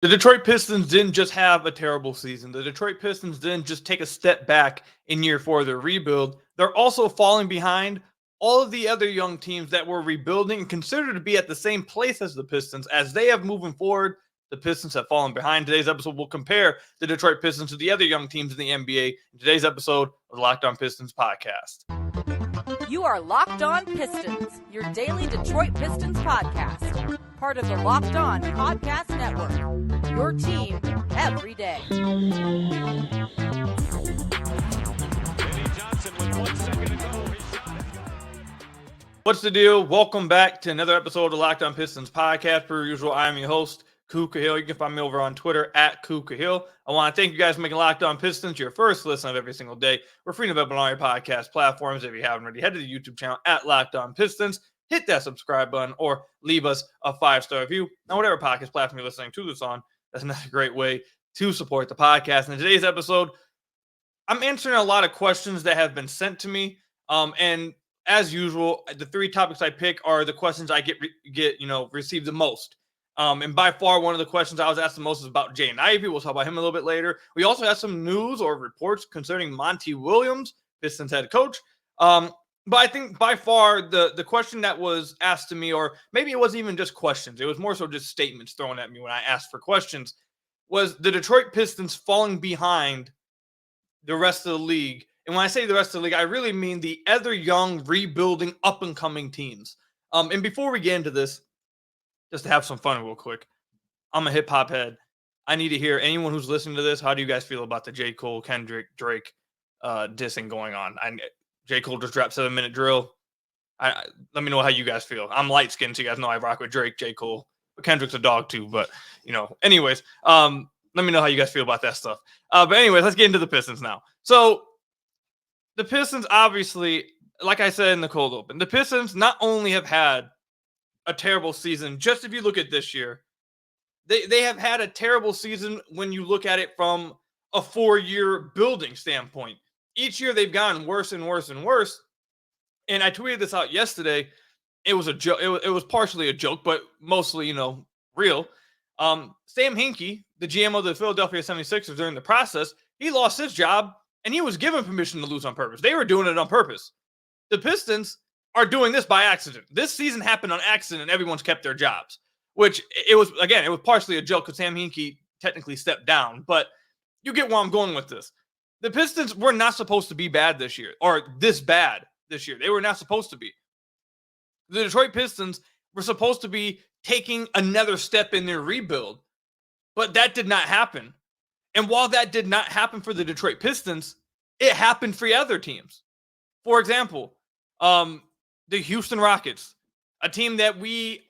The Detroit Pistons didn't just have a terrible season. The Detroit Pistons didn't just take a step back in year 4 of their rebuild. They're also falling behind all of the other young teams that were rebuilding and considered to be at the same place as the Pistons. As they have moving forward, the Pistons have fallen behind. Today's episode will compare the Detroit Pistons to the other young teams in the NBA. In today's episode of the Locked On Pistons podcast. You are Locked On Pistons, your daily Detroit Pistons podcast. Part of the Locked On Podcast Network, your team every day. What's the deal? Welcome back to another episode of the Locked On Pistons podcast. Per usual, I'm your host, Koo Cahill. You can find me over on Twitter at Koo Cahill. I want to thank you guys for making Locked On Pistons your first listen of every single day. We're free and available on all your podcast platforms. If you haven't already, head to the YouTube channel at Locked On Pistons. Hit that subscribe button or leave us a 5-star review on whatever podcast platform you're listening to this on. That's another great way to support the podcast. And in today's episode, I'm answering a lot of questions that have been sent to me. And as usual, the 3 topics I pick are the questions I receive the most. And by far, one of the questions I was asked the most is about Jaden Ivey. We'll talk about him a little bit later. We also have some news or reports concerning Monty Williams, Pistons head coach. But I think by far the question that was asked to me, or maybe it wasn't even just questions, it was more so just statements thrown at me when I asked for questions, was the Detroit Pistons falling behind the rest of the league. And when I say the rest of the league, I really mean the other young, rebuilding, up-and-coming teams. And before we get into this, just to have some fun real quick, I'm a hip-hop head. I need to hear anyone who's listening to this, how do you guys feel about the J. Cole, Kendrick, Drake dissing going on? J. Cole just dropped 7-minute drill. Let me know how you guys feel. I'm light-skinned, so you guys know I rock with Drake, J. Cole. But Kendrick's a dog too, but, anyways, let me know how you guys feel about that stuff. But anyways, let's get into the Pistons now. So, the Pistons, obviously, like I said in the cold open, the Pistons not only have had a terrible season, just if you look at this year, they have had a terrible season when you look at it from a 4-year building standpoint. Each year they've gotten worse and worse and worse. And I tweeted this out yesterday. It was a joke. It was partially a joke, but mostly, real. Sam Hinkie, the GM of the Philadelphia 76ers during the process, he lost his job and he was given permission to lose on purpose. They were doing it on purpose. The Pistons are doing this by accident. This season happened on accident and everyone's kept their jobs, which it was partially a joke because Sam Hinkie technically stepped down, but you get where I'm going with this. The Pistons were not supposed to be bad this year, or this bad this year. They were not supposed to be. The Detroit Pistons were supposed to be taking another step in their rebuild, but that did not happen. And while that did not happen for the Detroit Pistons, it happened for other teams. For example, the Houston Rockets, a team that we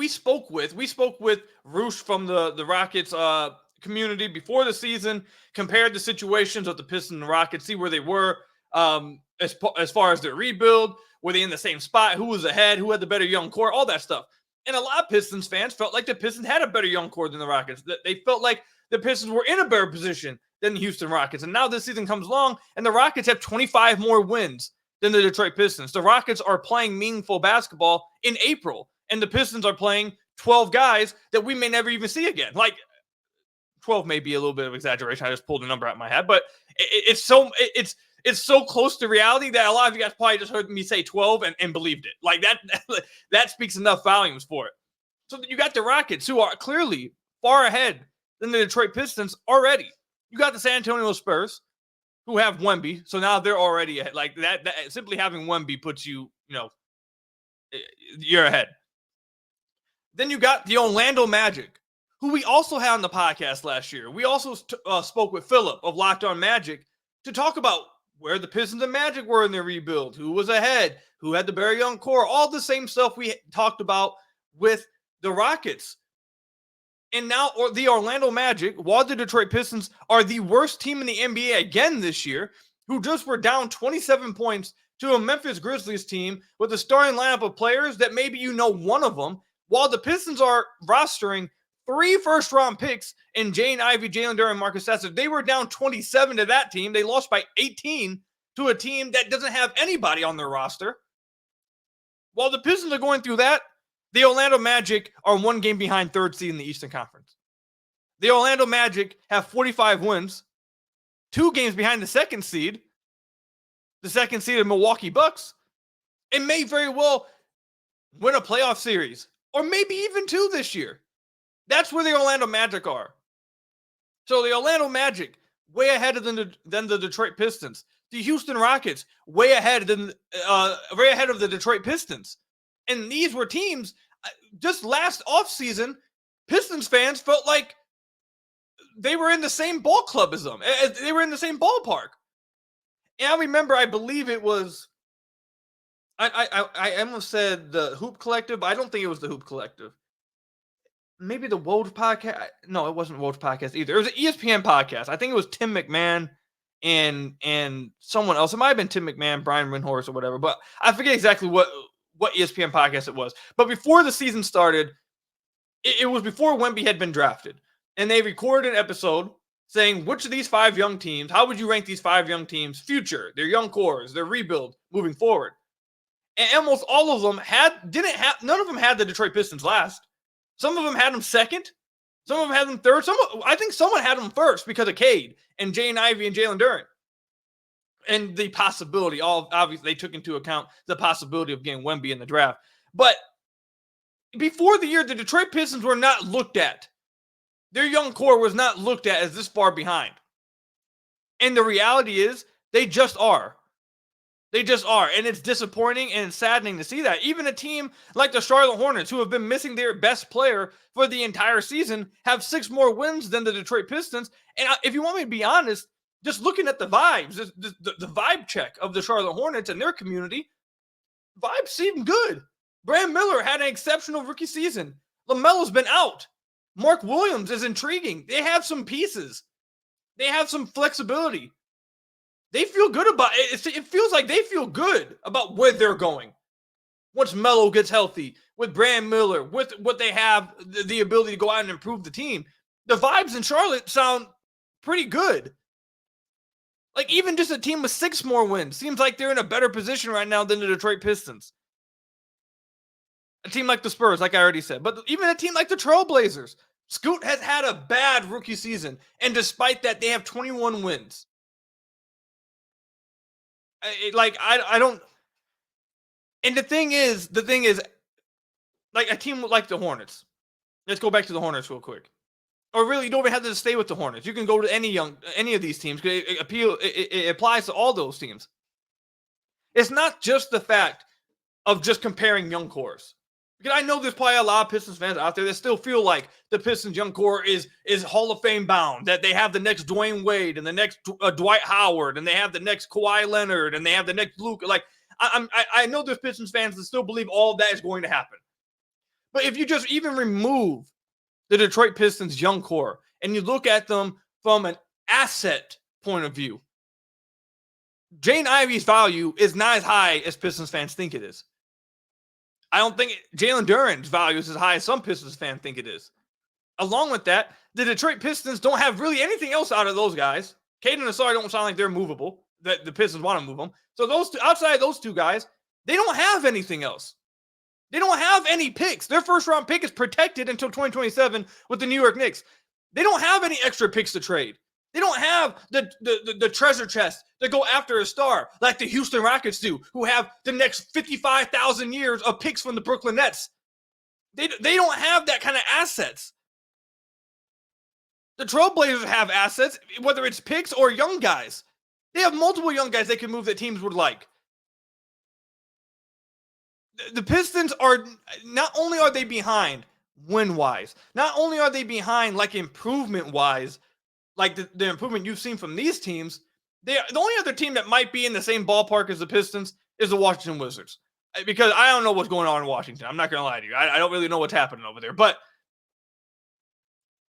spoke with. We spoke with Roosh from the Rockets community before the season, compared the situations of the Pistons and the Rockets, see where they were as far as their rebuild. Were they in the same spot? Who was ahead? Who had the better young core? All that stuff. And a lot of Pistons fans felt like the Pistons had a better young core than the Rockets. They felt like the Pistons were in a better position than the Houston Rockets. And now this season comes along, and the Rockets have 25 more wins than the Detroit Pistons. The Rockets are playing meaningful basketball in April, and the Pistons are playing 12 guys that we may never even see again. Like, 12 may be a little bit of exaggeration. I just pulled a number out of my head, but it's so close to reality that a lot of you guys probably just heard me say 12 and believed it. Like that speaks enough volumes for it. So you got the Rockets, who are clearly far ahead than the Detroit Pistons already. You got the San Antonio Spurs, who have Wemby, so now they're already ahead. Like that simply having Wemby puts you, you're ahead. Then you got the Orlando Magic, who we also had on the podcast last year. We also spoke with Philip of Locked On Magic to talk about where the Pistons and Magic were in their rebuild, who was ahead, who had the very young core, all the same stuff we talked about with the Rockets. And now the Orlando Magic, while the Detroit Pistons are the worst team in the NBA again this year, who just were down 27 points to a Memphis Grizzlies team with a starting lineup of players that maybe one of them, while the Pistons are rostering 3 first-round picks in Jaden Ivey, Jalen Duren, and Marcus Sasser. They were down 27 to that team. They lost by 18 to a team that doesn't have anybody on their roster. While the Pistons are going through that, The Orlando Magic are 1 game behind 3rd seed in the Eastern Conference. The Orlando Magic have 45 wins, 2 games behind the 2nd seed, the 2nd seed of Milwaukee Bucks, and may very well win a playoff series, or maybe even 2 this year. That's where the Orlando Magic are. So the Orlando Magic, way ahead of than the Detroit Pistons. The Houston Rockets, way ahead of the Detroit Pistons. And these were teams, just last offseason, Pistons fans felt like they were in the same ball club as them. They were in the same ballpark. And I remember, I believe it was, I almost said the Hoop Collective, but I don't think it was the Hoop Collective. Maybe the Woj podcast. No, it wasn't Woj podcast either. It was an ESPN podcast. I think it was Tim McMahon and someone else. It might have been Tim McMahon, Brian Windhorst, or whatever. But I forget exactly what ESPN podcast it was. But before the season started, it was before Wemby had been drafted. And they recorded an episode saying, which of these 5 young teams, how would you rank these 5 young teams' future, their young cores, their rebuild moving forward? And almost all of them none of them had the Detroit Pistons last. Some of them had them 2nd. Some of them had them 3rd. I think someone had them 1st because of Cade and Jaden Ivey and Jalen Duren. And the possibility, obviously they took into account the possibility of getting Wemby in the draft. But before the year, the Detroit Pistons were not looked at. Their young core was not looked at as this far behind. And the reality is, they just are. They just are. And it's disappointing and saddening to see that. Even a team like the Charlotte Hornets, who have been missing their best player for the entire season, have 6 more wins than the Detroit Pistons. And if you want me to be honest, just looking at the vibes, the vibe check of the Charlotte Hornets and their community, vibes seem good. Brad Miller had an exceptional rookie season. LaMelo's been out. Mark Williams is intriguing. They have some pieces. They have some flexibility. They feel good about it. It feels like they feel good about where they're going. Once Melo gets healthy, with Brand Miller, with what they have, the ability to go out and improve the team, the vibes in Charlotte sound pretty good. Like, even just a team with 6 more wins seems like they're in a better position right now than the Detroit Pistons. A team like the Spurs, like I already said. But even a team like the Trailblazers. Scoot has had a bad rookie season. And despite that, they have 21 wins. I don't. And the thing is, like a team like the Hornets. Let's go back to the Hornets real quick. Or really, you don't even have to stay with the Hornets. You can go to any of these teams. It applies to all those teams. It's not just the fact of just comparing young cores. Because I know there's probably a lot of Pistons fans out there that still feel like the Pistons young core is Hall of Fame bound, that they have the next Dwayne Wade and the next Dwight Howard, and they have the next Kawhi Leonard, and they have the next Luke. Like, I know there's Pistons fans that still believe all of that is going to happen. But if you just even remove the Detroit Pistons young core and you look at them from an asset point of view, Jaden Ivey's value is not as high as Pistons fans think it is. I don't think Jalen Duren's value is as high as some Pistons fans think it is. Along with that, the Detroit Pistons don't have really anything else out of those guys. Cade and Asar don't sound like they're movable, that the Pistons want to move them. So those two, outside of those 2 guys, they don't have anything else. They don't have any picks. Their first-round pick is protected until 2027 with the New York Knicks. They don't have any extra picks to trade. They don't have the treasure chest to go after a star like the Houston Rockets do, who have the next 55,000 years of picks from the Brooklyn Nets. They don't have that kind of assets. The Trailblazers have assets, whether it's picks or young guys. They have multiple young guys they can move that teams would like. The Pistons are, not only are they behind win-wise, not only are they behind like improvement-wise, like the improvement you've seen from these teams, the only other team that might be in the same ballpark as the Pistons is the Washington Wizards. Because I don't know what's going on in Washington. I'm not going to lie to you. I don't really know what's happening over there. But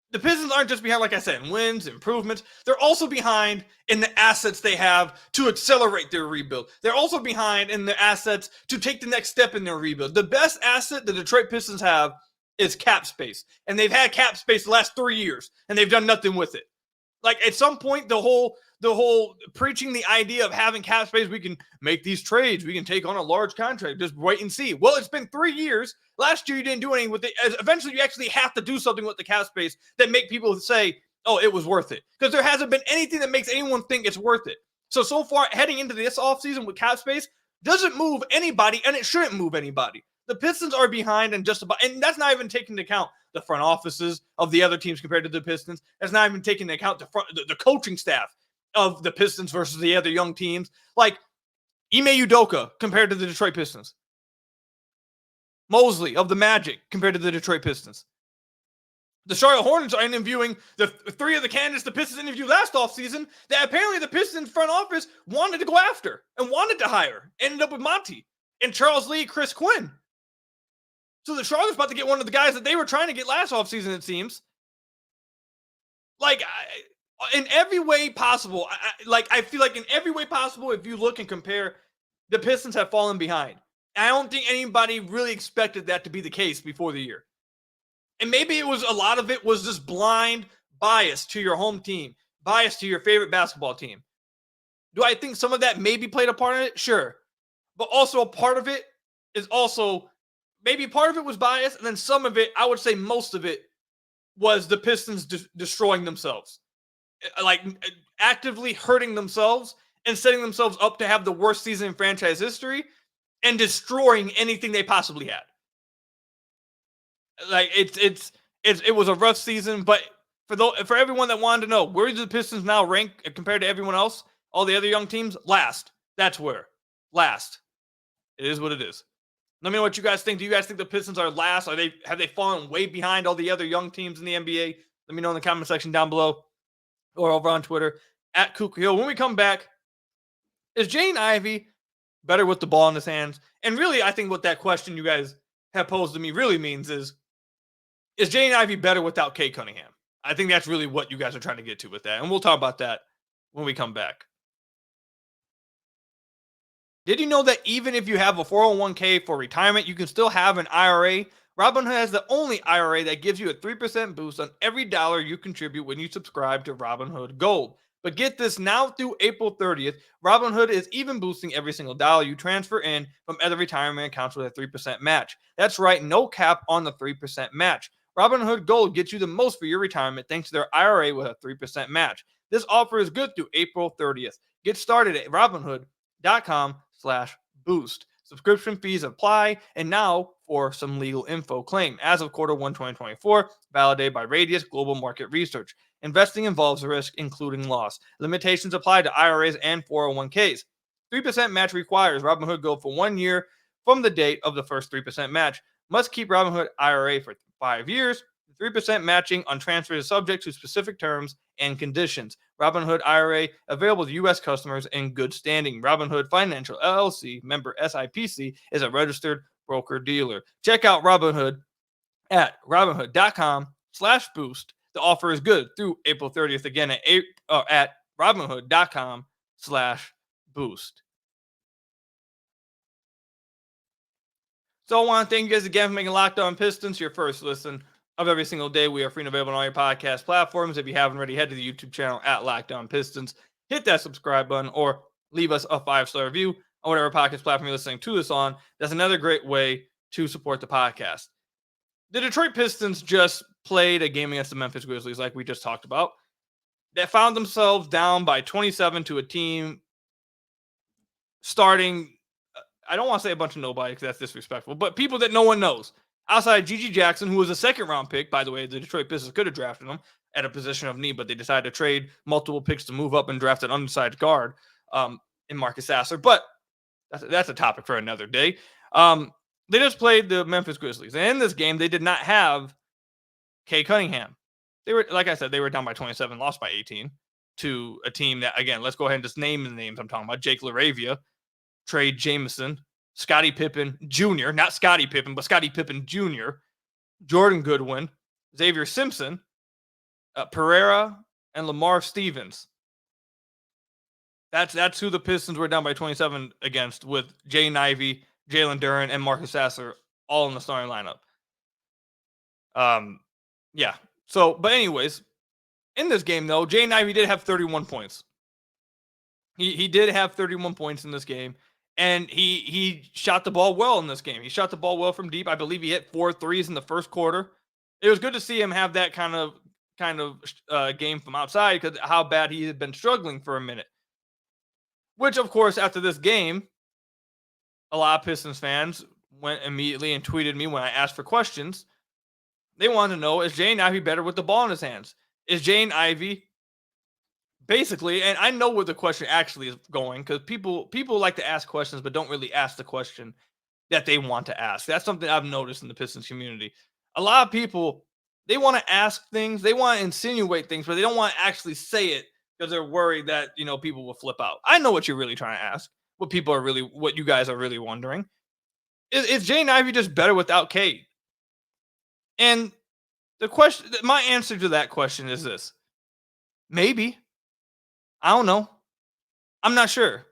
the Pistons aren't just behind, like I said, in wins, improvements. They're also behind in the assets they have to accelerate their rebuild. They're also behind in the assets to take the next step in their rebuild. The best asset the Detroit Pistons have is cap space. And they've had cap space the last 3 years, and they've done nothing with it. Like, at some point, the whole the whole preaching the idea of having cap space. We can make these trades. We can take on a large contract. Just wait and see. Well, it's been 3 years. Last year, you didn't do anything with it. Eventually, you actually have to do something with the cap space that make people say, oh, it was worth it. Because there hasn't been anything that makes anyone think it's worth it. So far, heading into this offseason with cap space doesn't move anybody, and it shouldn't move anybody. The Pistons are behind and just about, and that's not even taking into account the front offices of the other teams compared to the Pistons. That's not even taking into account the coaching staff of the Pistons versus the other young teams. Like Ime Udoka compared to the Detroit Pistons. Mosley of the Magic compared to the Detroit Pistons. The Charlotte Hornets are interviewing the 3 of the candidates the Pistons interviewed last offseason that apparently the Pistons front office wanted to go after and wanted to hire. Ended up with Monty and Charles Lee, Chris Quinn. So the Charlotte's about to get one of the guys that they were trying to get last offseason, it seems. Like, in every way possible, I feel like in every way possible, if you look and compare, the Pistons have fallen behind. I don't think anybody really expected that to be the case before the year. And maybe a lot of it was just blind bias to your home team, bias to your favorite basketball team. Do I think some of that maybe played a part in it? Sure. But also a part of it is also, maybe part of it was bias, and then some of it, I would say most of it, was the Pistons destroying themselves. Like, actively hurting themselves and setting themselves up to have the worst season in franchise history and destroying anything they possibly had. Like, it was a rough season, but for everyone that wanted to know, where do the Pistons now rank compared to everyone else, all the other young teams? Last. That's where. Last. It is what it is. Let me know what you guys think. Do you guys think the Pistons are last? Have they fallen way behind all the other young teams in the NBA? Let me know in the comment section down below or over on Twitter at Kuka Hill. When we come back, is Jaden Ivey better with the ball in his hands? And really, I think what that question you guys have posed to me really means is Jaden Ivey better without Cade Cunningham? I think that's really what you guys are trying to get to with that. And we'll talk about that when we come back. Did you know that even if you have a 401k for retirement, you can still have an IRA? Robinhood has the only IRA that gives you a 3% boost on every dollar you contribute when you subscribe to Robinhood Gold. But get this, now through April 30th, Robinhood is even boosting every single dollar you transfer in from other retirement accounts with a 3% match. That's right, no cap on the 3% match. Robinhood Gold gets you the most for your retirement thanks to their IRA with a 3% match. This offer is good through April 30th. Get started at Robinhood.com/boost. Subscription fees apply. And now for some legal info. Claim as of Q1 2024, validated by Radius Global Market Research. Investing involves risk, including loss. Limitations apply to IRAs and 401ks. 3% match requires Robinhood Gold for 1 year from the date of the first 3% match. Must keep Robinhood IRA for 5 years. 3% matching on transfers is subject to specific terms and conditions. Robinhood IRA available to U.S. customers in good standing. Robinhood Financial LLC, member SIPC, is a registered broker-dealer. Check out Robinhood at Robinhood.com/boost. The offer is good through April 30th. Again, at Robinhood.com/boost. So I want to thank you guys again for making Locked On Pistons your first listen of every single day. We are free and available on all your podcast platforms. If you haven't already, head to the YouTube channel at Locked On Pistons. Hit that subscribe button or leave us a 5-star review on whatever podcast platform you're listening to this on. That's another great way to support the podcast. The Detroit Pistons just played a game against the Memphis Grizzlies, like we just talked about, that found themselves down by 27 to a team starting, I don't want to say a bunch of nobody because that's disrespectful, but people that no one knows. Outside Gigi Jackson, who was a second-round pick, by the way, the Detroit Pistons could have drafted him at a position of need, but they decided to trade multiple picks to move up and draft an undersized guard in Marcus Sasser. But that's a topic for another day. They just played the Memphis Grizzlies. And in this game, they did not have Cade Cunningham. They were, like I said, they were down by 27, lost by 18 to a team that, again, let's go ahead and just name the names I'm talking about. Jake LaRavia, Trey Jameson, Scottie Pippen Jr., not Scottie Pippen, but Scottie Pippen Jr., Jordan Goodwin, Xavier Simpson, Pereira, and Lamar Stevens. That's who the Pistons were down by 27 against, with Jaden Ivey, Jalen Duren, and Marcus Sasser all in the starting lineup. Yeah. So, but anyways, in this game, though, Jaden Ivey did have 31 points. He did have 31 points in this game, and he shot the ball well in this game. He shot the ball well from deep. I believe he hit 4 threes in the first quarter. It was good to see him have that kind of game from outside, because how bad he had been struggling for a minute. Which, of course, after this game, a lot of Pistons fans went immediately and tweeted me when I asked for questions. They wanted to know, is Jaden Ivey better with the ball in his hands? Is Jaden Ivey basically, and I know where the question actually is going, because people like to ask questions but don't really ask the question that they want to ask. That's something I've noticed in the Pistons community. A lot of people, they want to ask things, they want to insinuate things, but they don't want to actually say it because they're worried that, people will flip out. I know what you're really trying to ask. What you guys are really wondering. Is Jaden Ivey just better without Cade? And my answer to that question is this. Maybe. I don't know. I'm not sure.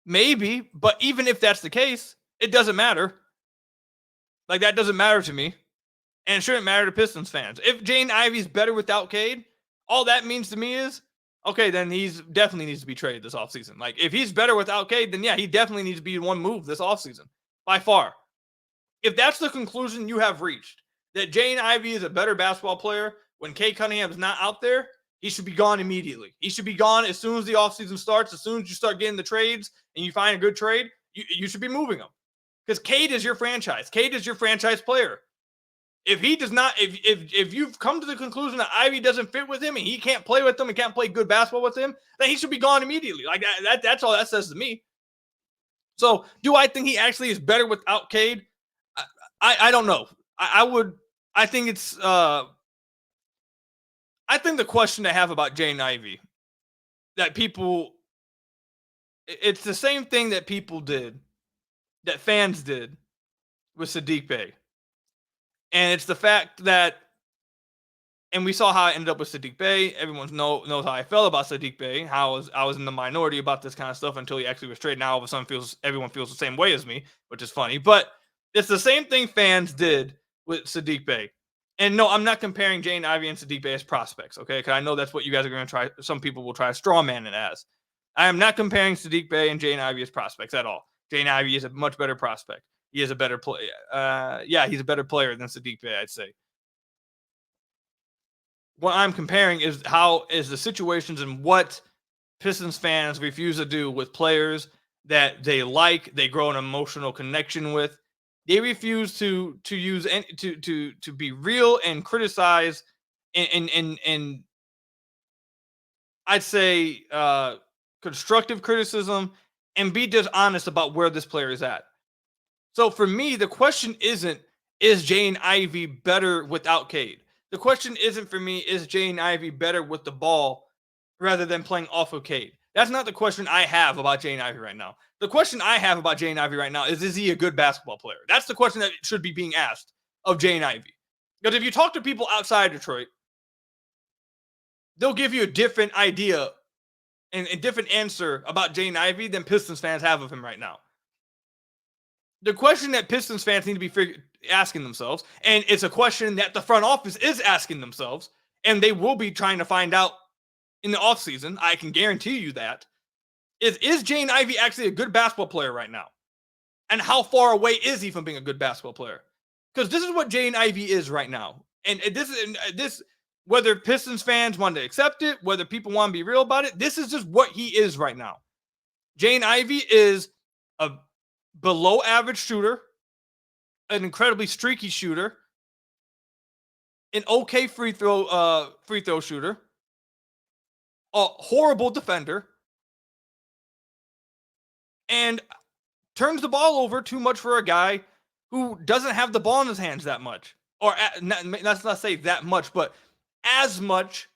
Maybe, but even if that's the case, it doesn't matter. Like, that doesn't matter to me. And it shouldn't matter to Pistons fans. If Jaden Ivey's better without Cade, all that means to me is, okay, then he's definitely needs to be traded this offseason. Like, if he's better without Cade, then yeah, he definitely needs to be one move this offseason. By far. If that's the conclusion you have reached, that Jaden Ivey is a better basketball player when Cade Cunningham's not out there, he should be gone immediately. He should be gone as soon as the offseason starts. As soon as you start getting the trades and you find a good trade, you should be moving him. Because Cade is your franchise. Cade is your franchise player. If he does not, if you've come to the conclusion that Ivey doesn't fit with him and he can't play with him and can't play good basketball with him, then he should be gone immediately. Like that's all that says to me. So do I think he actually is better without Cade? I don't know. I think it's I think the question I have about Jaden Ivey, that it's the same thing that people did, that fans did with Saddiq Bey. And it's the fact that, and we saw how I ended up with Saddiq Bey. Everyone knows how I felt about Saddiq Bey, how I was in the minority about this kind of stuff until he actually was traded. Now all of a sudden everyone feels the same way as me, which is funny. But it's the same thing fans did with Saddiq Bey. And no, I'm not comparing Jaden Ivey and Saddiq Bey as prospects, okay? Because I know that's what you guys are going to try. Some people will try to straw man it as. I am not comparing Saddiq Bey and Jaden Ivey as prospects at all. Jaden Ivey is a much better prospect. He is a better player. He's a better player than Saddiq Bey, I'd say. What I'm comparing is the situations and what Pistons fans refuse to do with players that they like, they grow an emotional connection with. They refuse to use to be real and criticize and I'd say constructive criticism and be dishonest about where this player is at. So for me, the question isn't, is Jaden Ivey better without Cade? The question isn't for me, is Jaden Ivey better with the ball rather than playing off of Cade? That's not the question I have about Jaden Ivey right now. The question I have about Jaden Ivey right now is he a good basketball player? That's the question that should be being asked of Jaden Ivey. Because if you talk to people outside Detroit, they'll give you a different idea and a different answer about Jaden Ivey than Pistons fans have of him right now. The question that Pistons fans need to be asking themselves, and it's a question that the front office is asking themselves, and they will be trying to find out in the offseason, I can guarantee you that, is Jaden Ivey actually a good basketball player right now? And how far away is he from being a good basketball player? Because this is what Jaden Ivey is right now. And this, whether Pistons fans want to accept it, whether people want to be real about it, this is just what he is right now. Jaden Ivey is a below average shooter, an incredibly streaky shooter, an okay free throw shooter, a horrible defender, and turns the ball over too much for a guy who doesn't have the ball in his hands that much. Or let's not say that much, but as much.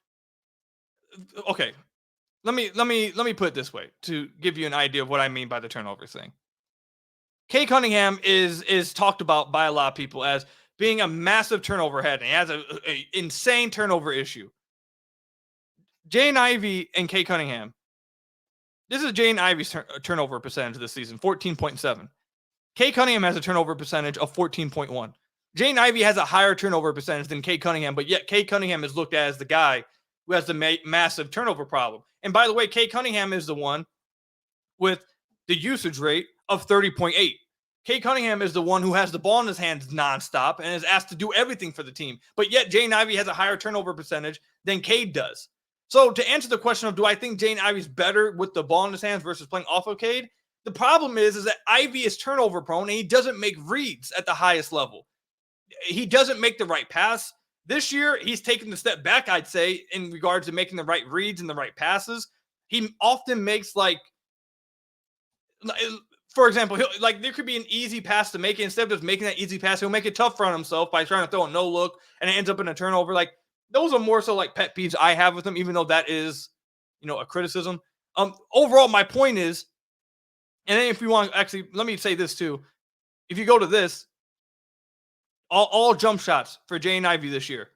Okay, let me put it this way to give you an idea of what I mean by the turnover thing. Cade Cunningham is talked about by a lot of people as being a massive turnover head, and he has an insane turnover issue. Jaden Ivey and Cade Cunningham. This is Jaden Ivey's turnover percentage this season, 14.7. Cade Cunningham has a turnover percentage of 14.1. Jaden Ivey has a higher turnover percentage than Cade Cunningham, but yet Cade Cunningham is looked at as the guy who has the massive turnover problem. And by the way, Cade Cunningham is the one with the usage rate of 30.8. Cade Cunningham is the one who has the ball in his hands nonstop and is asked to do everything for the team. But yet Jaden Ivey has a higher turnover percentage than Cade does. So to answer the question of do I think Jaden Ivey's better with the ball in his hands versus playing off of Cade, the problem is that Ivey is turnover prone and he doesn't make reads at the highest level. He doesn't make the right pass. This year, he's taken the step back, I'd say, in regards to making the right reads and the right passes. He often makes for example, there could be an easy pass to make it. Instead of just making that easy pass, he'll make it tough for himself by trying to throw a no look, and it ends up in a turnover. Like, those are more so like pet peeves I have with him, even though that is, a criticism. Overall, my point is, and then if you want, actually, let me say this too. If you go to this, all jump shots for Jaden Ivey this year,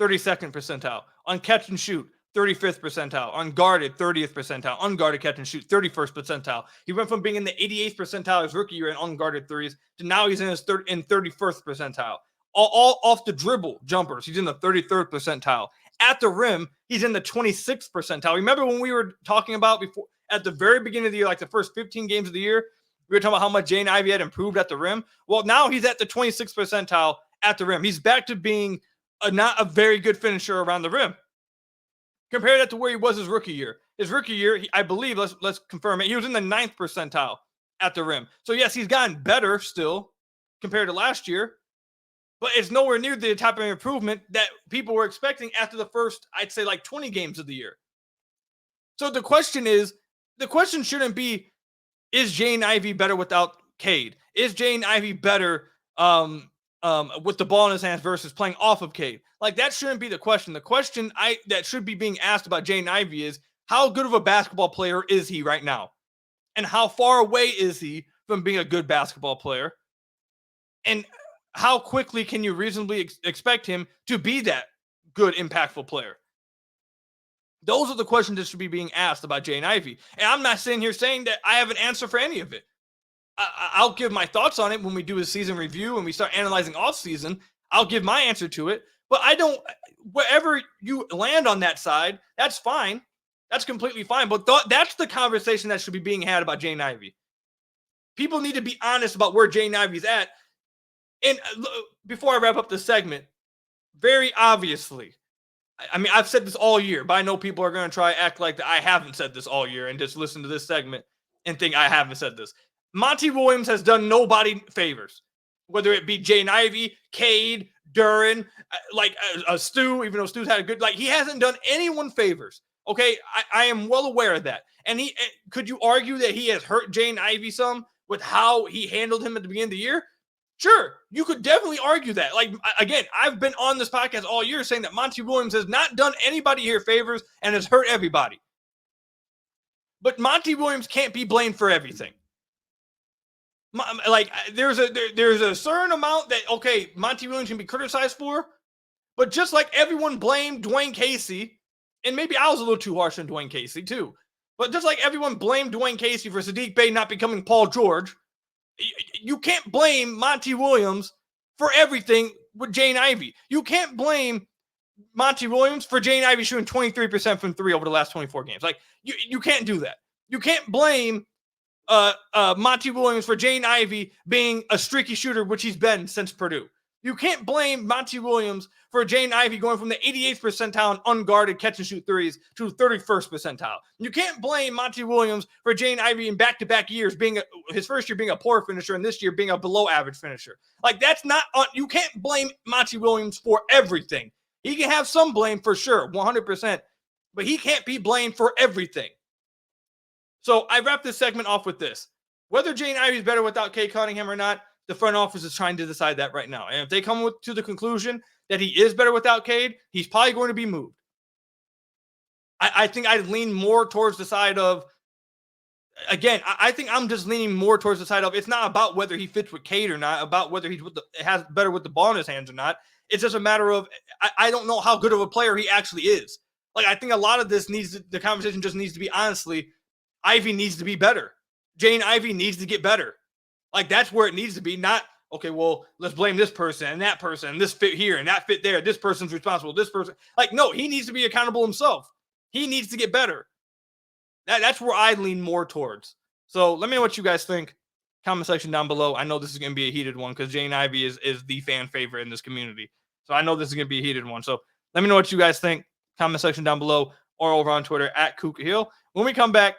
32nd percentile. On catch and shoot, 35th percentile. Unguarded, 30th percentile. Unguarded catch and shoot, 31st percentile. He went from being in the 88th percentile his rookie year in unguarded threes to now he's in his 31st percentile. All off the dribble jumpers, he's in the 33rd percentile. At the rim, he's in the 26th percentile. Remember when we were talking about before at the very beginning of the year, like the first 15 games of the year, we were talking about how much Jaden Ivey had improved at the rim. Well, now he's at the 26th percentile at the rim. He's back to being not a very good finisher around the rim. Compare that to where he was his rookie year. His rookie year, I believe, let's confirm it, he was in the 9th percentile at the rim. So yes, he's gotten better still compared to last year, but it's nowhere near the type of improvement that people were expecting after the first, I'd say, like 20 games of the year. So the question shouldn't be, is Jaden Ivey better without Cade? Is Jaden Ivey better with the ball in his hands versus playing off of Cade? Like, that shouldn't be the question. The question that should be being asked about Jaden Ivey is, how good of a basketball player is he right now? And how far away is he from being a good basketball player? And how quickly can you reasonably expect him to be that good, impactful player? Those are the questions that should be being asked about Jaden Ivey. And I'm not sitting here saying that I have an answer for any of it. I'll give my thoughts on it when we do a season review and we start analyzing off season. I'll give my answer to it. But wherever you land on that side, that's fine. That's completely fine. But that's the conversation that should be being had about Jaden Ivey. People need to be honest about where Jaden Ivey's at. And before I wrap up this segment, very obviously, I mean, I've said this all year, but I know people are going to try to act like that I haven't said this all year and just listen to this segment and think I haven't said this. Monty Williams has done nobody favors, whether it be Jaden Ivey, Cade, Duren, Stu, even though Stu's had a good, he hasn't done anyone favors. Okay, I am well aware of that. And could you argue that he has hurt Jaden Ivey some with how he handled him at the beginning of the year? Sure, you could definitely argue that. Again, I've been on this podcast all year saying that Monty Williams has not done anybody here favors and has hurt everybody. But Monty Williams can't be blamed for everything. There's a certain amount that, okay, Monty Williams can be criticized for, but just like everyone blamed Dwayne Casey, and maybe I was a little too harsh on Dwayne Casey too, but just like everyone blamed Dwayne Casey for Sadiq Bey not becoming Paul George, you can't blame Monty Williams for everything with Jaden Ivey. You can't blame Monty Williams for Jaden Ivey shooting 23% from three over the last 24 games. You can't do that. You can't blame Monty Williams for Jaden Ivey being a streaky shooter, which he's been since Purdue. You can't blame Monty Williams for Jaden Ivey going from the 88th percentile in unguarded catch and shoot threes to 31st percentile. You can't blame Monty Williams for Jaden Ivey in back-to-back years his first year being a poor finisher and this year being a below average finisher. That's not you can't blame Monty Williams for everything. He can have some blame for sure, 100%, but he can't be blamed for everything. So I wrap this segment off with this. Whether Jaden Ivey is better without Cade Cunningham or not, the front office is trying to decide that right now. And if they come to the conclusion that he is better without Cade, he's probably going to be moved. I think I'd lean more towards the side of, again, I think I'm just leaning more towards the side of, it's not about whether he fits with Cade or not, about whether he's has better with the ball in his hands or not. It's just a matter of, I don't know how good of a player he actually is. I think a lot of this the conversation just needs to be, honestly, Ivey needs to be better. Jaden Ivey needs to get better. That's where it needs to be, not, okay, well, let's blame this person and this fit here and that fit there. This person's responsible. This person. No, he needs to be accountable himself. He needs to get better. That's where I lean more towards. So let me know what you guys think. Comment section down below. I know this is going to be a heated one because Jaden Ivey is the fan favorite in this community. So I know this is going to be a heated one. So let me know what you guys think. Comment section down below or over on Twitter at Kuka Hill. When we come back,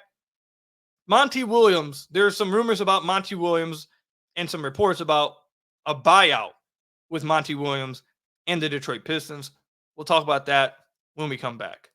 Monty Williams. There's some rumors about Monty Williams and some reports about a buyout with Monty Williams and the Detroit Pistons. We'll talk about that when we come back.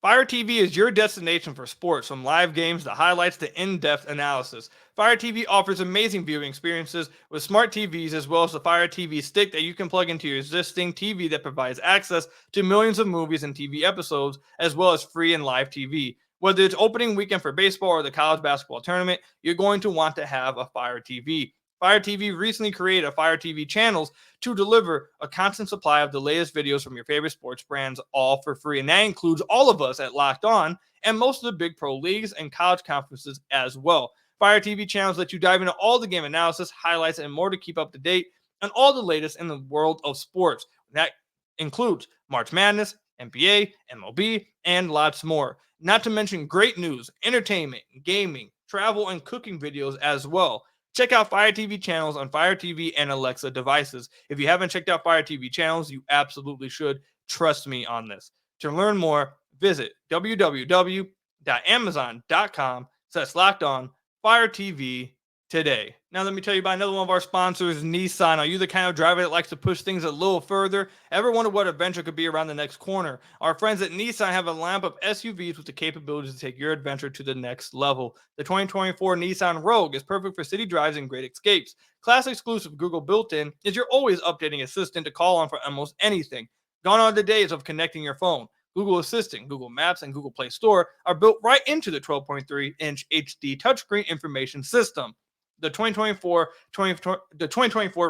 Fire TV is your destination for sports, from live games to highlights to in-depth analysis. Fire TV offers amazing viewing experiences with smart TVs, as well as the Fire TV stick that you can plug into your existing TV that provides access to millions of movies and TV episodes, as well as free and live TV. Whether it's opening weekend for baseball or the college basketball tournament, you're going to want to have a Fire TV. Fire TV recently created a Fire TV channels to deliver a constant supply of the latest videos from your favorite sports brands, all for free. And that includes all of us at Locked On and most of the big pro leagues and college conferences as well. Fire TV channels let you dive into all the game analysis, highlights, and more to keep up to date on all the latest in the world of sports. That includes March Madness, NBA, MLB, and lots more. Not to mention great news, entertainment, gaming, travel, and cooking videos as well. Check out Fire TV channels on Fire TV and Alexa devices. If you haven't checked out Fire TV channels, you absolutely should. Trust me on this. To learn more, visit www.amazon.com/LockedOn Fire TV today. Now let me tell you about another one of our sponsors, Nissan. Are you the kind of driver that likes to push things a little further? Ever wonder what adventure could be around the next corner? Our friends at Nissan have a lineup of SUVs with the capabilities to take your adventure to the next level. The 2024 Nissan Rogue is perfect for city drives and great escapes. Class exclusive Google built-in is your always updating assistant to call on for almost anything. Gone are the days of connecting your phone. Google Assistant, Google Maps, and Google Play Store are built right into the 12.3-inch HD touchscreen information system. The 2024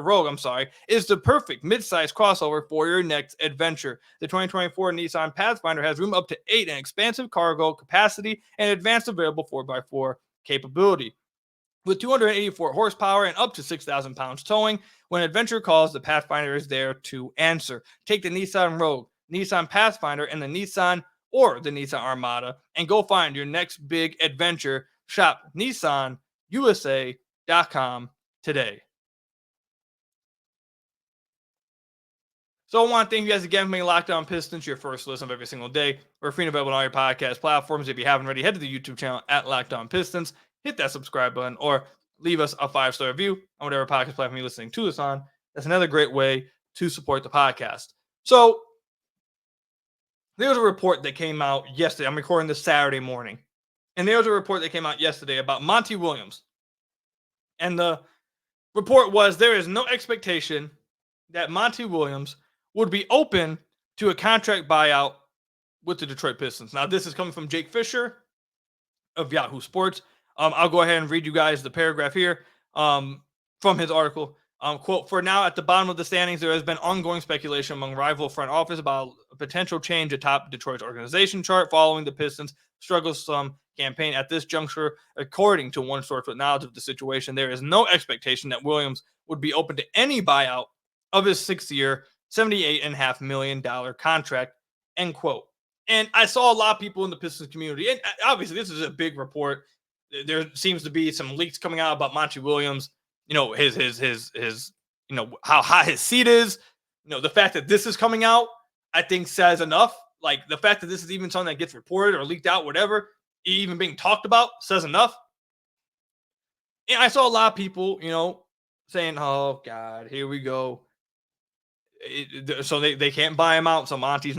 Rogue, is the perfect mid-size crossover for your next adventure. The 2024 Nissan Pathfinder has room up to 8 and expansive cargo capacity and advanced available 4x4 capability. With 284 horsepower and up to 6,000 pounds towing, when adventure calls, the Pathfinder is there to answer. Take the Nissan Rogue, Nissan Pathfinder, and the Nissan or the Nissan Armada and go find your next big adventure. Shop NissanUSA.com today. So I want to thank you guys again for making Locked On Pistons your first listen of every single day. We're free and available on all your podcast platforms. If you haven't already, head to the YouTube channel at Locked On Pistons, hit that subscribe button, or leave us a 5-star review on whatever podcast platform you're listening to this on. That's another great way to support the podcast. So there was a report that came out yesterday. I'm recording this Saturday morning. And there was a report that came out yesterday about Monty Williams. And the report was there is no expectation that Monty Williams would be open to a contract buyout with the Detroit Pistons. Now, this is coming from Jake Fisher of Yahoo Sports. I'll go ahead and read you guys the paragraph here from his article. Quote, for now, at the bottom of the standings, there has been ongoing speculation among rival front office about a potential change atop Detroit's organization chart following the Pistons' struggles some campaign. At this juncture, according to one source with knowledge of the situation, there is no expectation that Williams would be open to any buyout of his 6-year, $78.5 million contract, end quote. And I saw a lot of people in the Pistons community, and obviously this is a big report. There seems to be some leaks coming out about Monty Williams, you know, his you know, how high his seat is. You know, the fact that this is coming out, I think says enough. Like the fact that this is even something that gets reported or leaked out, whatever, even being talked about says enough. And I saw a lot of people, you know, saying, oh God, here we go. So they can't buy him out. So Monty's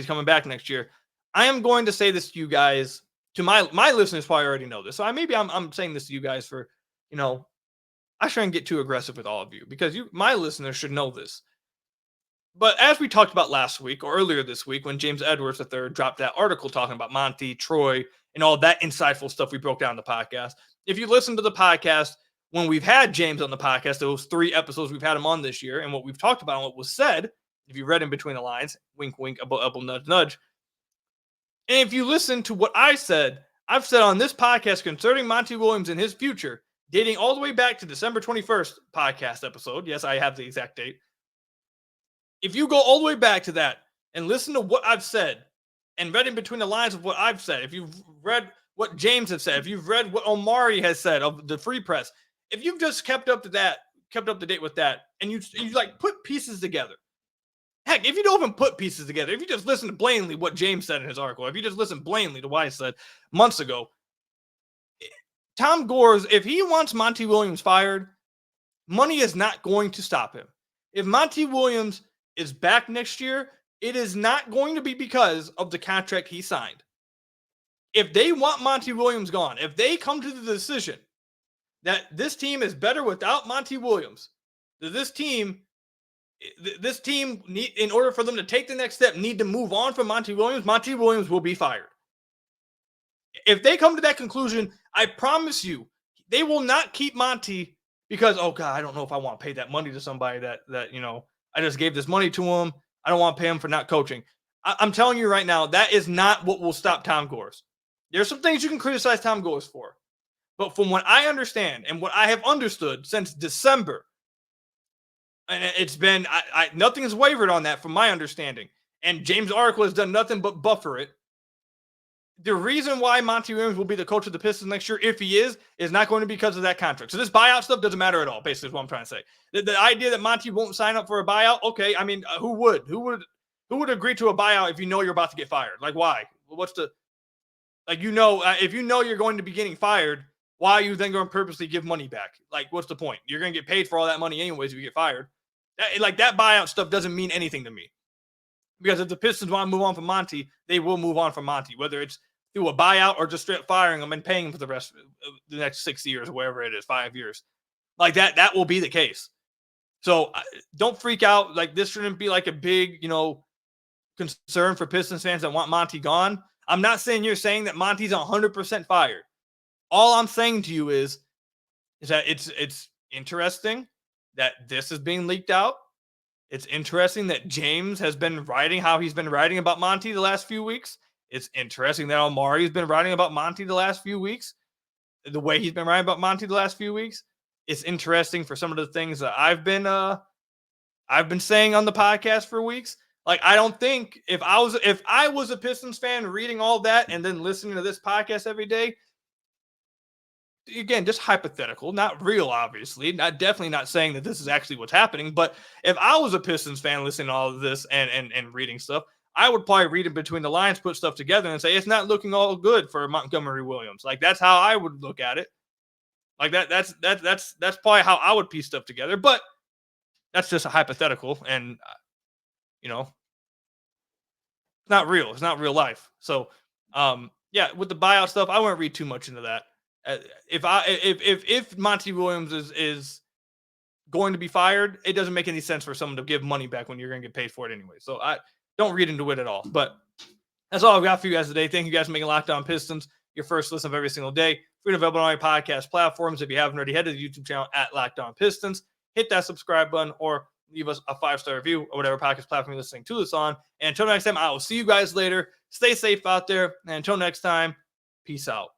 coming back next year. I am going to say this to you guys, to my listeners probably already know this. So I'm saying this to you guys for, you know, I shouldn't get too aggressive with all of you because my listeners should know this. But as we talked about last week or earlier this week, when James Edwards III dropped that article talking about Monty, Troy, and all that insightful stuff we broke down in the podcast. If you listen to the podcast, when we've had James on the podcast, those 3 episodes we've had him on this year, and what we've talked about and what was said, if you read in between the lines, wink, wink, elbow, nudge, nudge. And if you listen to what I've said on this podcast concerning Monty Williams and his future, dating all the way back to December 21st podcast episode. Yes, I have the exact date. If you go all the way back to that and listen to what I've said and read in between the lines of what I've said, if you've read what James has said, if you've read what Omari has said of the Free Press, if you've just kept up to date with that, and you like put pieces together. Heck, if you don't even put pieces together, if you just listen to blatantly what James said in his article, if you just listen blatantly to what I said months ago, Tom Gores, if he wants Monty Williams fired, money is not going to stop him. If Monty Williams is back next year, it is not going to be because of the contract he signed. If they want Monty Williams gone, if they come to the decision that this team is better without Monty Williams, that this team need, in order for them to take the next step, need to move on from Monty Williams will be fired. If they come to that conclusion, I promise you, they will not keep Monty because, oh God, I don't know if I want to pay that money to somebody that I just gave this money to him. I don't want to pay him for not coaching. I'm telling you right now, that is not what will stop Tom Gores. There's some things you can criticize Tom Gores for. But from what I understand and what I have understood since December, and it's been, nothing has wavered on that from my understanding. And James' article has done nothing but buffer it. The reason why Monty Williams will be the coach of the Pistons next year, if he is not going to be because of that contract. So this buyout stuff doesn't matter at all, basically is what I'm trying to say. The idea that Monty won't sign up for a buyout, okay, I mean, who would agree to a buyout if you know you're about to get fired? Like, why? What's the, like, if you know you're going to be getting fired, why are you then going to purposely give money back? Like, what's the point? You're going to get paid for all that money anyways if you get fired. That buyout stuff doesn't mean anything to me. Because if the Pistons want to move on from Monty, they will move on from Monty, whether it's through a buyout or just straight firing him and paying him for the rest of the next 6 years or whatever it is, 5 years. Like that will be the case. So don't freak out. Like, this shouldn't be like a big, concern for Pistons fans that want Monty gone. I'm not saying you're saying that Monty's 100% fired. All I'm saying to you is that it's interesting that this is being leaked out. It's interesting that James has been writing how he's been writing about Monty the last few weeks. It's interesting that Omari's been writing about Monty the last few weeks, the way he's been writing about Monty the last few weeks. It's interesting for some of the things that I've been saying on the podcast for weeks. Like, I don't think if I was a Pistons fan reading all that and then listening to this podcast every day, again, just hypothetical, not real, obviously. Definitely not saying that this is actually what's happening. But if I was a Pistons fan listening to all of this and reading stuff, I would probably read it between the lines, put stuff together, and say it's not looking all good for Montgomery Williams. Like, that's how I would look at it. Like that's probably how I would piece stuff together. But that's just a hypothetical, and it's not real. It's not real life. So, with the buyout stuff, I wouldn't read too much into that. If Monty Williams is going to be fired, it doesn't make any sense for someone to give money back when you're going to get paid for it anyway. So I don't read into it at all. But that's all I've got for you guys today. Thank you guys for making Locked On Pistons your first listen of every single day. Free and available on all your podcast platforms. If you haven't already, head to the YouTube channel at Locked On Pistons. Hit that subscribe button or leave us a 5-star review or whatever podcast platform you're listening to this on. And until next time, I will see you guys later. Stay safe out there. And until next time, peace out.